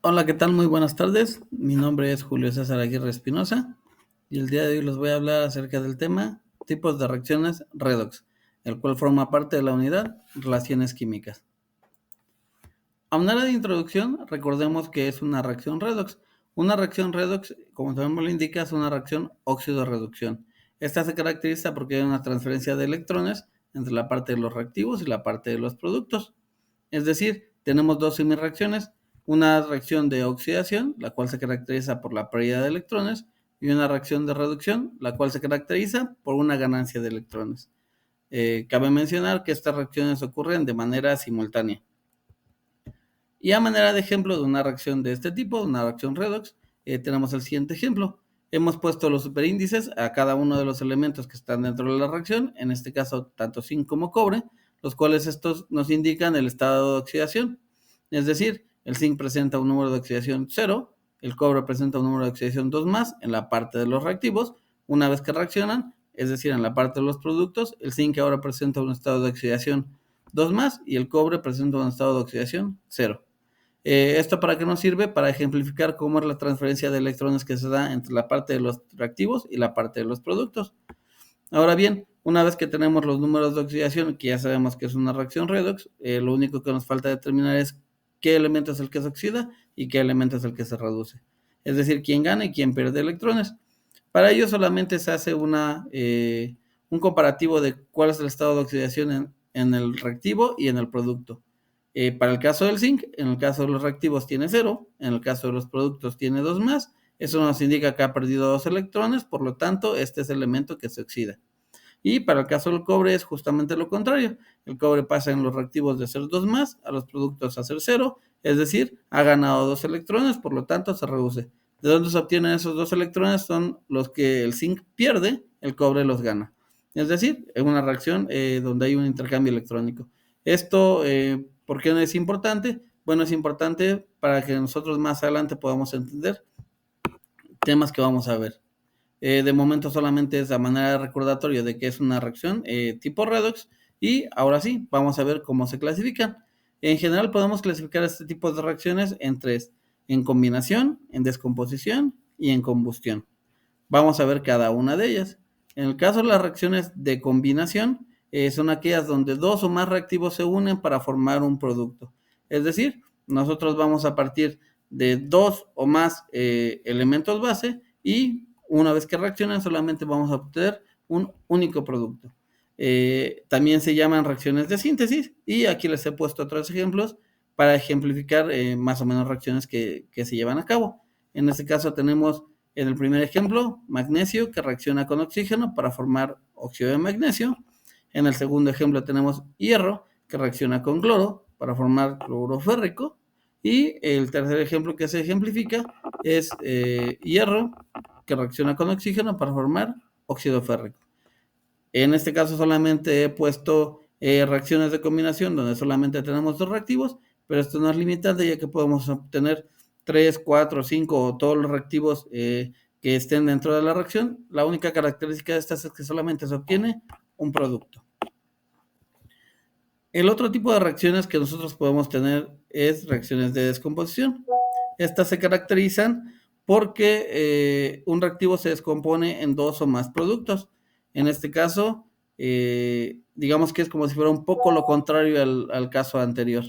Hola, ¿qué tal? Muy buenas tardes. Mi nombre es Julio César Aguirre Espinosa y el día de hoy les voy a hablar acerca del tema tipos de reacciones redox, el cual forma parte de la unidad relaciones químicas. A manera de introducción, recordemos que es una reacción redox. Una reacción redox, como su nombre lo indica, es una reacción óxido-reducción. Esta se caracteriza porque hay una transferencia de electrones entre la parte de los reactivos y la parte de los productos. Es decir, tenemos dos semireacciones, una reacción de oxidación, la cual se caracteriza por la pérdida de electrones, y una reacción de reducción, la cual se caracteriza por una ganancia de electrones. Cabe mencionar que estas reacciones ocurren de manera simultánea. Y a manera de ejemplo de una reacción de este tipo, una reacción redox, tenemos el siguiente ejemplo. Hemos puesto los superíndices a cada uno de los elementos que están dentro de la reacción, en este caso tanto zinc como cobre, los cuales estos nos indican el estado de oxidación. Es decir, el zinc presenta un número de oxidación 0, el cobre presenta un número de oxidación 2 más en la parte de los reactivos. Una vez que reaccionan, es decir, en la parte de los productos, el zinc ahora presenta un estado de oxidación 2 más y el cobre presenta un estado de oxidación 0. ¿Esto para qué nos sirve? Para ejemplificar cómo es la transferencia de electrones que se da entre la parte de los reactivos y la parte de los productos. Ahora bien, una vez que tenemos los números de oxidación, que ya sabemos que es una reacción redox, lo único que nos falta determinar es qué elemento es el que se oxida y qué elemento es el que se reduce. Es decir, quién gana y quién pierde electrones. Para ello solamente se hace un comparativo de cuál es el estado de oxidación en el reactivo y en el producto. Para el caso del zinc, en el caso de los reactivos tiene 0, en el caso de los productos tiene 2 más. Eso nos indica que ha perdido 2 electrones, por lo tanto, este es el elemento que se oxida. Y para el caso del cobre es justamente lo contrario. El cobre pasa en los reactivos de ser 2 más a los productos a ser 0, es decir, ha ganado 2 electrones, por lo tanto se reduce. ¿De dónde se obtienen esos 2 electrones? Son los que el zinc pierde, el cobre los gana. Es decir, es una reacción donde hay un intercambio electrónico. Esto, ¿por qué no es importante? Bueno, es importante para que nosotros más adelante podamos entender temas que vamos a ver. De momento solamente es la manera de recordatorio de que es una reacción tipo redox. Y ahora sí, vamos a ver cómo se clasifican. En general podemos clasificar este tipo de reacciones en tres: en combinación, en descomposición y en combustión. Vamos a ver cada una de ellas. En el caso de las reacciones de combinación, son aquellas donde dos o más reactivos se unen para formar un producto. Es decir, nosotros vamos a partir de dos o más elementos base y una vez que reaccionan solamente vamos a obtener un único producto. También se llaman reacciones de síntesis y aquí les he puesto otros ejemplos para ejemplificar más o menos reacciones que se llevan a cabo. En este caso tenemos en el primer ejemplo, magnesio que reacciona con oxígeno para formar óxido de magnesio. En el segundo ejemplo tenemos hierro que reacciona con cloro para formar cloruro férrico. Y el tercer ejemplo que se ejemplifica es hierro que reacciona con oxígeno para formar óxido férrico. En este caso solamente he puesto reacciones de combinación donde solamente tenemos dos reactivos, pero esto no es limitante ya que podemos obtener 3, 4, 5 o todos los reactivos que estén dentro de la reacción. La única característica de estas es que solamente se obtiene un producto. El otro tipo de reacciones que nosotros podemos tener es reacciones de descomposición. Estas se caracterizan porque un reactivo se descompone en dos o más productos. En este caso, digamos que es como si fuera un poco lo contrario al caso anterior.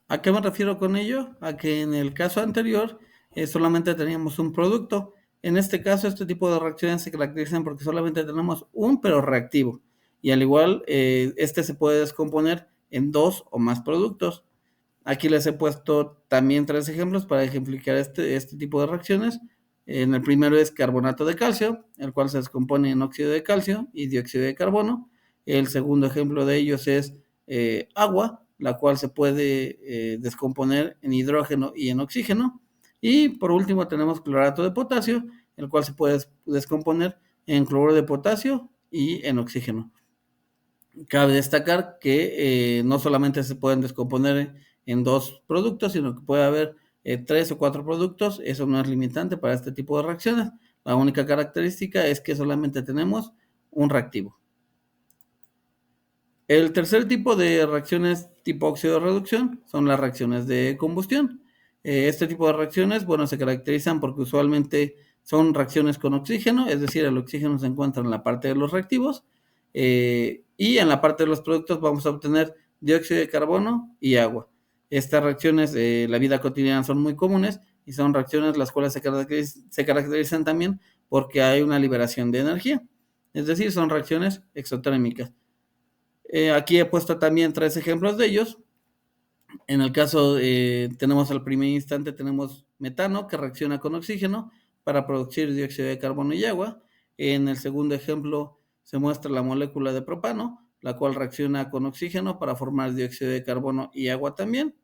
¿A qué me refiero con ello? A que en el caso anterior solamente teníamos un producto. En este caso, este tipo de reacciones se caracterizan porque solamente tenemos un pero reactivo. Y al igual, este se puede descomponer en dos o más productos. Aquí les he puesto también tres ejemplos para ejemplificar este tipo de reacciones. En el primero es carbonato de calcio, el cual se descompone en óxido de calcio y dióxido de carbono. El segundo ejemplo de ellos es agua, la cual se puede descomponer en hidrógeno y en oxígeno. Y por último tenemos clorato de potasio, el cual se puede descomponer en cloruro de potasio y en oxígeno. Cabe destacar que no solamente se pueden descomponer en dos productos, sino que puede haber tres o cuatro productos. Eso no es limitante para este tipo de reacciones. La única característica es que solamente tenemos un reactivo. El tercer tipo de reacciones tipo óxido de reducción son las reacciones de combustión. Este tipo de reacciones, bueno, se caracterizan porque usualmente son reacciones con oxígeno, es decir, el oxígeno se encuentra en la parte de los reactivos, y en la parte de los productos vamos a obtener dióxido de carbono y agua. Estas reacciones en la vida cotidiana son muy comunes y son reacciones las cuales se caracterizan también porque hay una liberación de energía, es decir, son reacciones exotérmicas. Aquí he puesto también 3 ejemplos de ellos. En el caso, tenemos al primer instante, tenemos metano que reacciona con oxígeno para producir dióxido de carbono y agua. En el segundo ejemplo se muestra la molécula de propano, la cual reacciona con oxígeno para formar dióxido de carbono y agua también.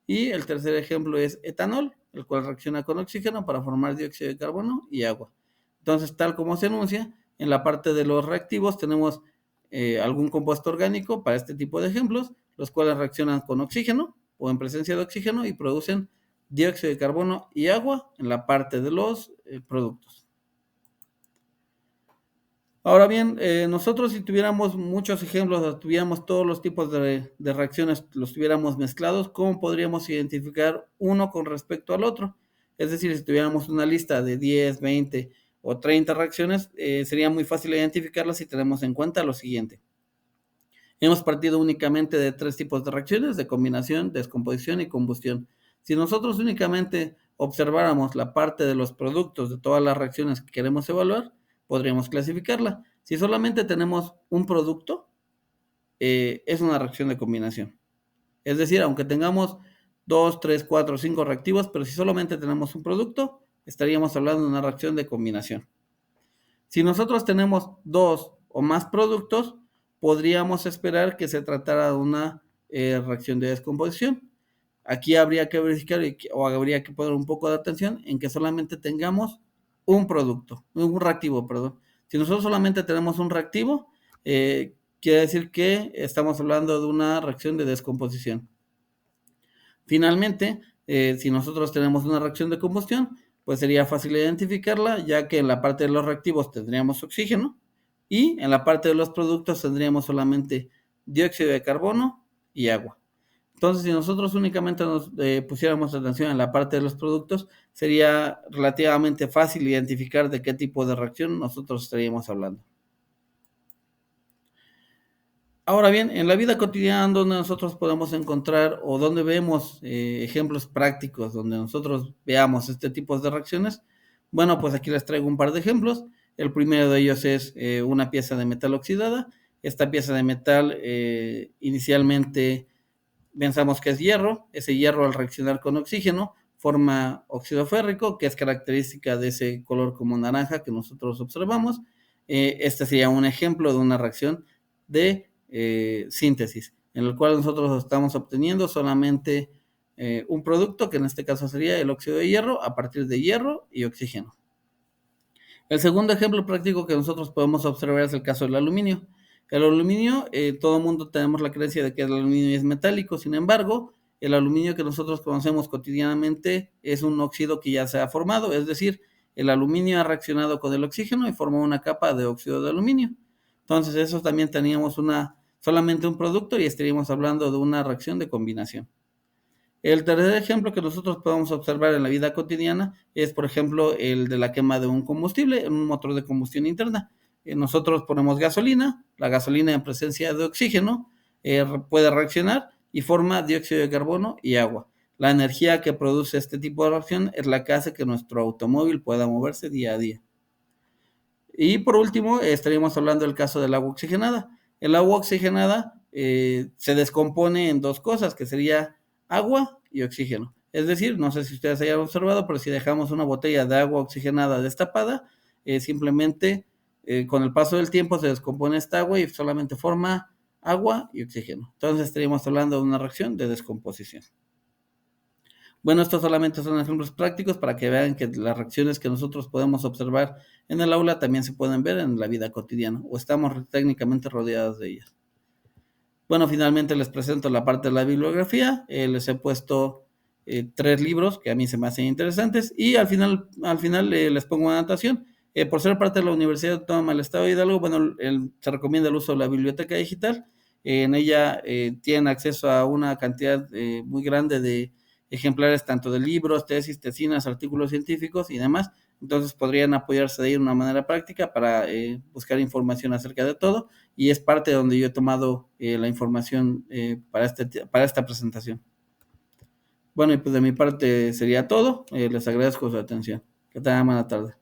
Y el tercer ejemplo es etanol, el cual reacciona con oxígeno para formar dióxido de carbono y agua. Entonces, tal como se enuncia, en la parte de los reactivos tenemos algún compuesto orgánico para este tipo de ejemplos, los cuales reaccionan con oxígeno o en presencia de oxígeno y producen dióxido de carbono y agua en la parte de los productos. Ahora bien, nosotros si tuviéramos muchos ejemplos, tuviéramos todos los tipos de reacciones, los tuviéramos mezclados, ¿cómo podríamos identificar uno con respecto al otro? Es decir, si tuviéramos una lista de 10, 20 o 30 reacciones, sería muy fácil identificarlas si tenemos en cuenta lo siguiente. Hemos partido únicamente de 3 tipos de reacciones, de combinación, descomposición y combustión. Si nosotros únicamente observáramos la parte de los productos de todas las reacciones que queremos evaluar, podríamos clasificarla. Si solamente tenemos un producto, es una reacción de combinación. Es decir, aunque tengamos 2, 3, 4, 5 reactivos, pero si solamente tenemos un producto, estaríamos hablando de una reacción de combinación. Si nosotros tenemos 2 o más productos, podríamos esperar que se tratara de una reacción de descomposición. Aquí habría que verificar o habría que poner un poco de atención en que solamente tengamos un producto, un reactivo, perdón. Si nosotros solamente tenemos un reactivo, quiere decir que estamos hablando de una reacción de descomposición. Finalmente, si nosotros tenemos una reacción de combustión, pues sería fácil identificarla, ya que en la parte de los reactivos tendríamos oxígeno y en la parte de los productos tendríamos solamente dióxido de carbono y agua. Entonces, si nosotros únicamente nos pusiéramos atención en la parte de los productos, sería relativamente fácil identificar de qué tipo de reacción nosotros estaríamos hablando. Ahora bien, en la vida cotidiana, donde nosotros podemos encontrar o donde vemos ejemplos prácticos, donde nosotros veamos este tipo de reacciones, bueno, pues aquí les traigo un par de ejemplos. El primero de ellos es una pieza de metal oxidada. Esta pieza de metal inicialmente pensamos que es hierro. Ese hierro al reaccionar con oxígeno forma óxido férrico, que es característica de ese color como naranja que nosotros observamos. Este sería un ejemplo de una reacción de síntesis, en el cual nosotros estamos obteniendo solamente un producto, que en este caso sería el óxido de hierro, a partir de hierro y oxígeno. El segundo ejemplo práctico que nosotros podemos observar es el caso del aluminio. El aluminio, todo el mundo tenemos la creencia de que el aluminio es metálico, sin embargo, el aluminio que nosotros conocemos cotidianamente es un óxido que ya se ha formado, es decir, el aluminio ha reaccionado con el oxígeno y formó una capa de óxido de aluminio. Entonces, eso también teníamos solamente un producto y estaríamos hablando de una reacción de combinación. El tercer ejemplo que nosotros podemos observar en la vida cotidiana es, por ejemplo, el de la quema de un combustible en un motor de combustión interna. Nosotros ponemos gasolina, la gasolina en presencia de oxígeno puede reaccionar y forma dióxido de carbono y agua. La energía que produce este tipo de reacción es la que hace que nuestro automóvil pueda moverse día a día. Y por último, estaríamos hablando del caso del agua oxigenada. El agua oxigenada se descompone en 2 cosas, que sería agua y oxígeno. Es decir, no sé si ustedes hayan observado, pero si dejamos una botella de agua oxigenada destapada, simplemente con el paso del tiempo se descompone esta agua y solamente forma agua y oxígeno. Entonces estaríamos hablando de una reacción de descomposición. Bueno, estos solamente son ejemplos prácticos para que vean que las reacciones que nosotros podemos observar en el aula también se pueden ver en la vida cotidiana o estamos técnicamente rodeados de ellas. Bueno, finalmente les presento la parte de la bibliografía. Les he puesto 3 libros que a mí se me hacen interesantes y al final les pongo una anotación. Por ser parte de la Universidad Autónoma del Estado de Hidalgo, bueno, se recomienda el uso de la biblioteca digital. En ella tienen acceso a una cantidad muy grande de ejemplares tanto de libros, tesis, tesinas, artículos científicos y demás. Entonces podrían apoyarse de ahí de una manera práctica para buscar información acerca de todo, y es parte de donde yo he tomado la información para esta presentación. Bueno, y pues de mi parte sería todo. Les agradezco su atención. Que tengan buena tarde.